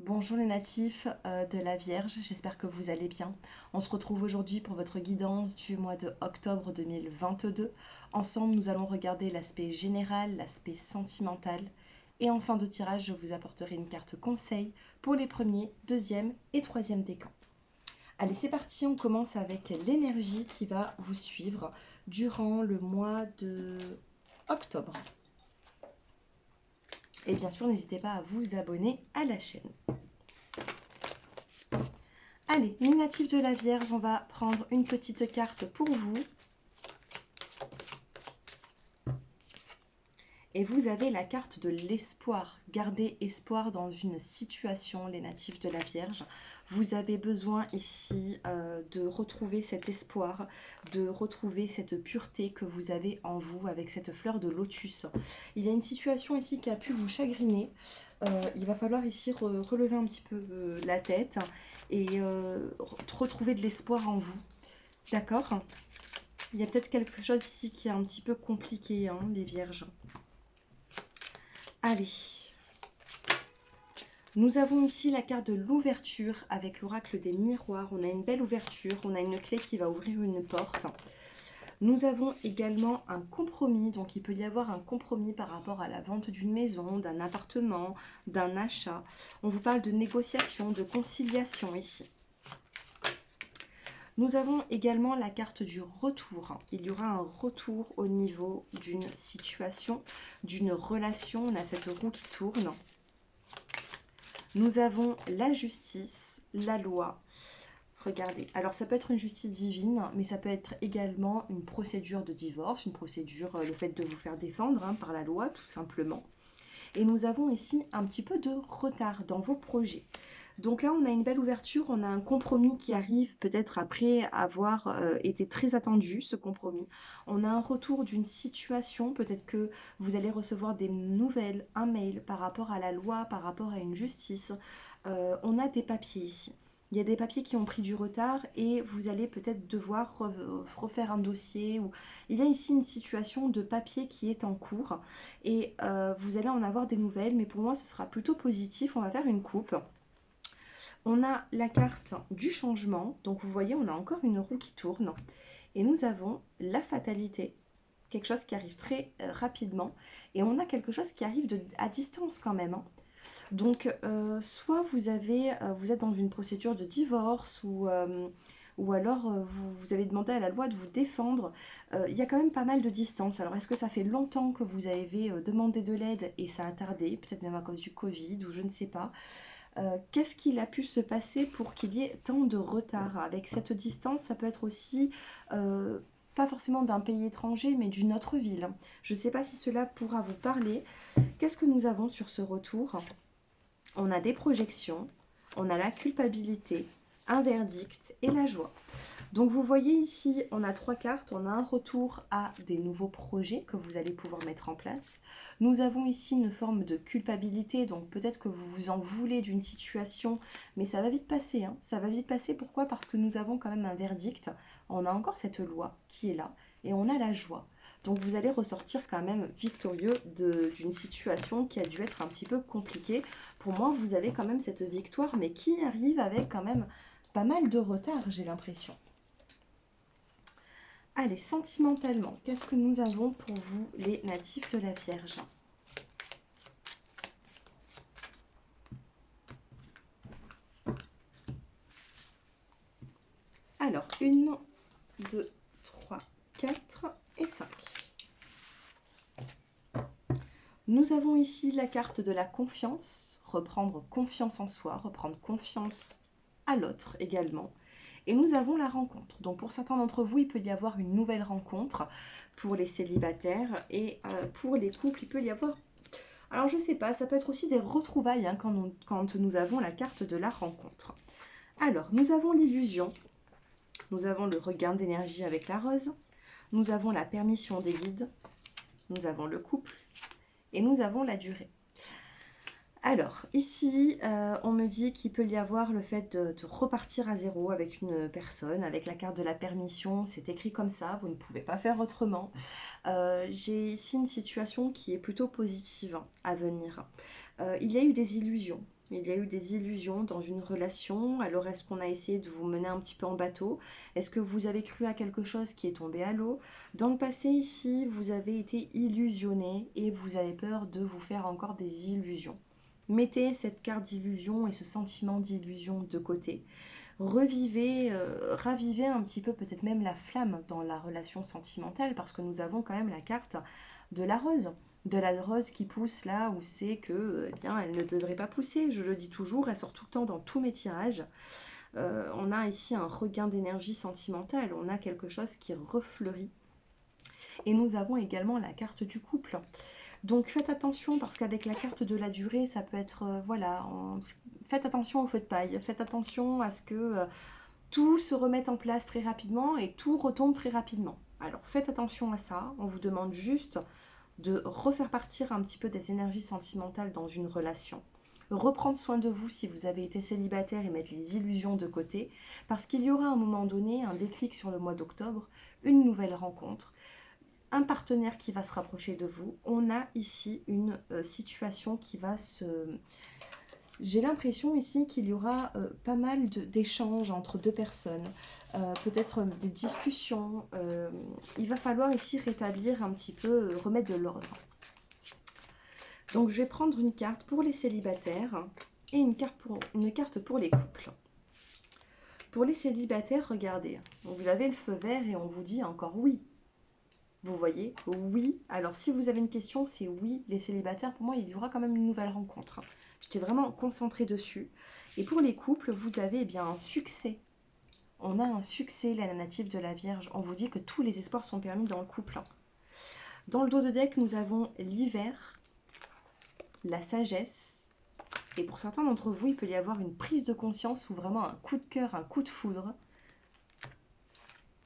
Bonjour les natifs de la Vierge, j'espère que vous allez bien. On se retrouve aujourd'hui pour votre guidance du mois de octobre 2022. Ensemble, nous allons regarder l'aspect général, l'aspect sentimental. Et en fin de tirage, je vous apporterai une carte conseil pour les premiers, deuxième et troisième décans. Allez, c'est parti, on commence avec l'énergie qui va vous suivre durant le mois de octobre. Et bien sûr, n'hésitez pas à vous abonner à la chaîne. Allez, les natifs de la Vierge, on va prendre une petite carte pour vous. Et vous avez la carte de l'espoir. Gardez espoir dans une situation, les natifs de la Vierge. Vous avez besoin ici de retrouver cet espoir, de retrouver cette pureté que vous avez en vous avec cette fleur de lotus. Il y a une situation ici qui a pu vous chagriner. Il va falloir ici relever un petit peu la tête et retrouver de l'espoir en vous. D'accord? Il y a peut-être quelque chose ici qui est un petit peu compliqué, hein, les Vierges. Allez, nous avons ici la carte de l'ouverture avec l'oracle des miroirs. On a une belle ouverture, on a une clé qui va ouvrir une porte. Nous avons également un compromis, donc il peut y avoir un compromis par rapport à la vente d'une maison, d'un appartement, d'un achat. On vous parle de négociation, de conciliation ici. Nous avons également la carte du retour. Il y aura un retour au niveau d'une situation, d'une relation. On a cette roue qui tourne. Nous avons la justice, la loi. Regardez, alors ça peut être une justice divine, mais ça peut être également une procédure de divorce, une procédure, le fait de vous faire défendre hein, par la loi, tout simplement. Et nous avons ici un petit peu de retard dans vos projets. Donc là, on a une belle ouverture, on a un compromis qui arrive peut-être après avoir été très attendu, ce compromis. On a un retour d'une situation, peut-être que vous allez recevoir des nouvelles, un mail par rapport à la loi, par rapport à une justice. On a des papiers ici. Il y a des papiers qui ont pris du retard et vous allez peut-être devoir refaire un dossier. Ou... Il y a ici une situation de papier qui est en cours et vous allez en avoir des nouvelles, mais pour moi ce sera plutôt positif. On va faire une coupe. On a la carte du changement, donc vous voyez on a encore une roue qui tourne et nous avons la fatalité, quelque chose qui arrive très rapidement et on a quelque chose qui arrive à distance quand même. Hein. Donc soit vous êtes dans une procédure de divorce ou alors vous avez demandé à la loi de vous défendre. Il y a quand même pas mal de distance. Alors est-ce que ça fait longtemps que vous avez demandé de l'aide et ça a tardé, peut-être même à cause du Covid ou je ne sais pas. Qu'est-ce qu'il a pu se passer pour qu'il y ait tant de retard? Avec cette distance, ça peut être aussi pas forcément d'un pays étranger, mais d'une autre ville. Je ne sais pas si cela pourra vous parler. Qu'est-ce que nous avons sur ce retour? On a des projections, on a la culpabilité, un verdict et la joie. Donc vous voyez ici, on a trois cartes, on a un retour à des nouveaux projets que vous allez pouvoir mettre en place. Nous avons ici une forme de culpabilité, donc peut-être que vous vous en voulez d'une situation, mais ça va vite passer. Hein. Ça va vite passer, pourquoi? Parce que nous avons quand même un verdict, on a encore cette loi qui est là, et on a la joie. Donc vous allez ressortir quand même victorieux d'une situation qui a dû être un petit peu compliquée. Pour moi, vous avez quand même cette victoire, mais qui arrive avec quand même pas mal de retard, j'ai l'impression. Allez, sentimentalement, qu'est-ce que nous avons pour vous, les natifs de la Vierge? Alors, 1, 2, 3, 4 et 5. Nous avons ici la carte de la confiance, reprendre confiance en soi, reprendre confiance à l'autre également. Et nous avons la rencontre. Donc pour certains d'entre vous, il peut y avoir une nouvelle rencontre pour les célibataires. Et pour les couples, il peut y avoir... Alors je ne sais pas, ça peut être aussi des retrouvailles hein, quand nous avons la carte de la rencontre. Alors, nous avons l'illusion. Nous avons le regain d'énergie avec la rose. Nous avons la permission des guides. Nous avons le couple. Et nous avons la durée. Alors, ici, on me dit qu'il peut y avoir le fait de repartir à zéro avec une personne, avec la carte de la permission, c'est écrit comme ça, vous ne pouvez pas faire autrement. J'ai ici une situation qui est plutôt positive à venir. Il y a eu des illusions. Il y a eu des illusions dans une relation. Alors, est-ce qu'on a essayé de vous mener un petit peu en bateau? Est-ce que vous avez cru à quelque chose qui est tombé à l'eau? Dans le passé, ici, vous avez été illusionné et vous avez peur de vous faire encore des illusions. Mettez cette carte d'illusion et ce sentiment d'illusion de côté. Revivez, ravivez un petit peu peut-être même la flamme dans la relation sentimentale parce que nous avons quand même la carte de la rose. De la rose qui pousse là où c'est que, eh bien, elle ne devrait pas pousser. Je le dis toujours, elle sort tout le temps dans tous mes tirages. On a ici un regain d'énergie sentimentale, on a quelque chose qui refleurit. Et nous avons également la carte du couple. Donc faites attention parce qu'avec la carte de la durée, ça peut être, voilà, faites attention au feu de paille, faites attention à ce que tout se remette en place très rapidement et tout retombe très rapidement. Alors faites attention à ça, on vous demande juste de refaire partir un petit peu des énergies sentimentales dans une relation. Reprendre soin de vous si vous avez été célibataire et mettre les illusions de côté, parce qu'il y aura à un moment donné un déclic sur le mois d'octobre, une nouvelle rencontre, un partenaire qui va se rapprocher de vous. On a ici une situation qui va se... J'ai l'impression ici qu'il y aura pas mal d'échanges entre deux personnes, peut-être des discussions. Il va falloir ici rétablir un petit peu, remettre de l'ordre. Donc je vais prendre une carte pour les célibataires et une carte pour les couples. Pour les célibataires, regardez, vous avez le feu vert et on vous dit encore oui. Vous voyez, oui. Alors si vous avez une question, c'est oui. Les célibataires, pour moi, il y aura quand même une nouvelle rencontre. J'étais vraiment concentrée dessus. Et pour les couples, vous avez eh bien un succès. On a un succès, la native de la Vierge. On vous dit que tous les espoirs sont permis dans le couple. Dans le dos de deck, nous avons l'hiver, la sagesse. Et pour certains d'entre vous, il peut y avoir une prise de conscience ou vraiment un coup de cœur, un coup de foudre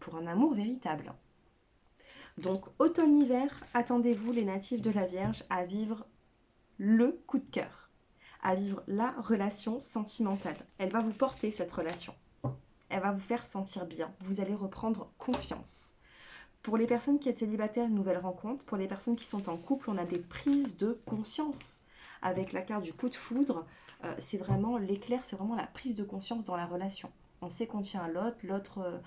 pour un amour véritable. Donc, automne-hiver, attendez-vous les natifs de la Vierge à vivre le coup de cœur, à vivre la relation sentimentale. Elle va vous porter cette relation. Elle va vous faire sentir bien. Vous allez reprendre confiance. Pour les personnes qui êtes célibataires, une nouvelle rencontre. Pour les personnes qui sont en couple, on a des prises de conscience. Avec la carte du coup de foudre, c'est vraiment l'éclair, c'est vraiment la prise de conscience dans la relation. On sait qu'on tient à l'autre, l'autre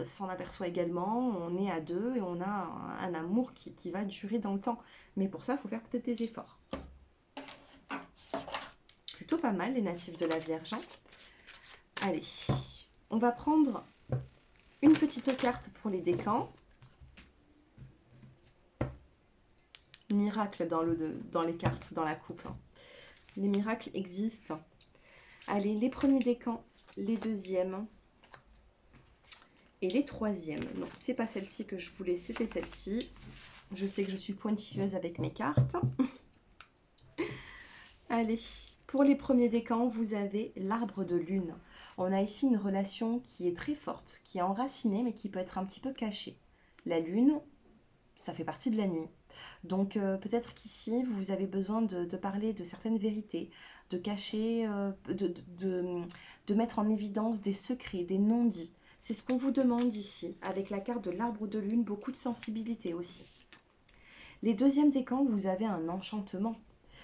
s'en aperçoit également, on est à deux et on a un amour qui va durer dans le temps. Mais pour ça, il faut faire peut-être des efforts. Plutôt pas mal les natifs de la Vierge. Hein. Allez, on va prendre une petite carte pour les décans. Miracle dans les cartes, dans la coupe. Hein. Les miracles existent. Allez, les premiers décans, les deuxièmes et les troisièmes. Non, c'est pas celle-ci que je voulais, c'était celle-ci. Je sais que je suis pointilleuse avec mes cartes. Allez, pour les premiers décans, vous avez l'arbre de lune. On a ici une relation qui est très forte, qui est enracinée, mais qui peut être un petit peu cachée. La lune, ça fait partie de la nuit. Donc peut-être qu'ici, vous avez besoin de parler de certaines vérités, de cacher, de mettre en évidence des secrets, des non-dits. C'est ce qu'on vous demande ici, avec la carte de l'arbre de lune, beaucoup de sensibilité aussi. Les deuxièmes décans, vous avez un enchantement.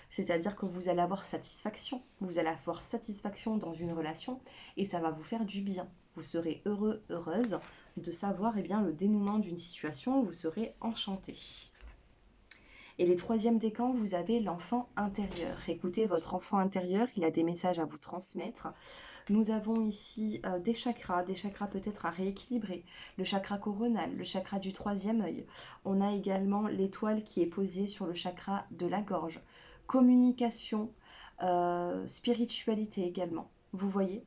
C'est-à-dire que vous allez avoir satisfaction. Vous allez avoir satisfaction dans une relation et ça va vous faire du bien. Vous serez heureux, heureuse de savoir eh bien, le dénouement d'une situation. Vous serez enchanté. Et les troisièmes décans, vous avez l'enfant intérieur. Écoutez votre enfant intérieur, il a des messages à vous transmettre. Nous avons ici des chakras peut-être à rééquilibrer. Le chakra coronal, le chakra du troisième œil. On a également l'étoile qui est posée sur le chakra de la gorge. Communication, spiritualité également. Vous voyez ?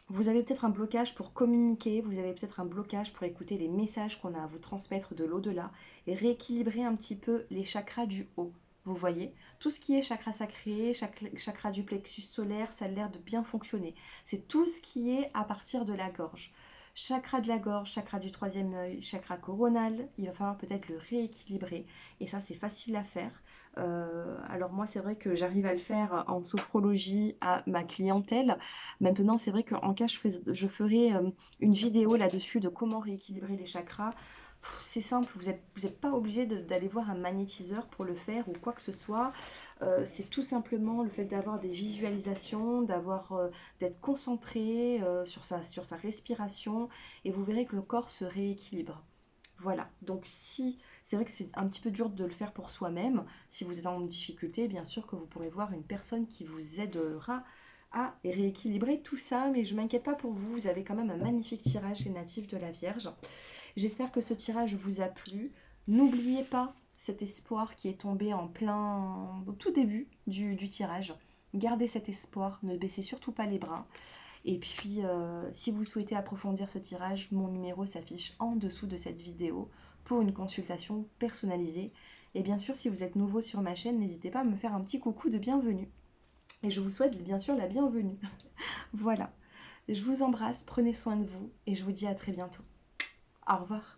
Vous avez peut-être un blocage pour communiquer, vous avez peut-être un blocage pour écouter les messages qu'on a à vous transmettre de l'au-delà et rééquilibrer un petit peu les chakras du haut. Vous voyez, tout ce qui est chakra sacré, chakra du plexus solaire, ça a l'air de bien fonctionner. C'est tout ce qui est à partir de la gorge. Chakra de la gorge, chakra du troisième œil, chakra coronal, il va falloir peut-être le rééquilibrer. Et ça, c'est facile à faire. Alors moi, c'est vrai que j'arrive à le faire en sophrologie à ma clientèle. Maintenant, c'est vrai qu'en cas, je ferai une vidéo là-dessus de comment rééquilibrer les chakras. C'est simple, vous êtes pas obligé d'aller voir un magnétiseur pour le faire ou quoi que ce soit. C'est tout simplement le fait d'avoir des visualisations, d'être concentré sur sa respiration, et vous verrez que le corps se rééquilibre. Voilà, donc si c'est vrai que c'est un petit peu dur de le faire pour soi-même, si vous êtes en difficulté, bien sûr que vous pourrez voir une personne qui vous aidera à rééquilibrer tout ça, mais je ne m'inquiète pas pour vous, vous avez quand même un magnifique tirage, les natifs de la Vierge. J'espère que ce tirage vous a plu. N'oubliez pas cet espoir qui est tombé en plein au tout début du tirage. Gardez cet espoir, ne baissez surtout pas les bras. Et puis, si vous souhaitez approfondir ce tirage, mon numéro s'affiche en dessous de cette vidéo pour une consultation personnalisée. Et bien sûr, si vous êtes nouveau sur ma chaîne, n'hésitez pas à me faire un petit coucou de bienvenue. Et je vous souhaite bien sûr la bienvenue. Voilà. Je vous embrasse, prenez soin de vous et je vous dis à très bientôt. Au revoir.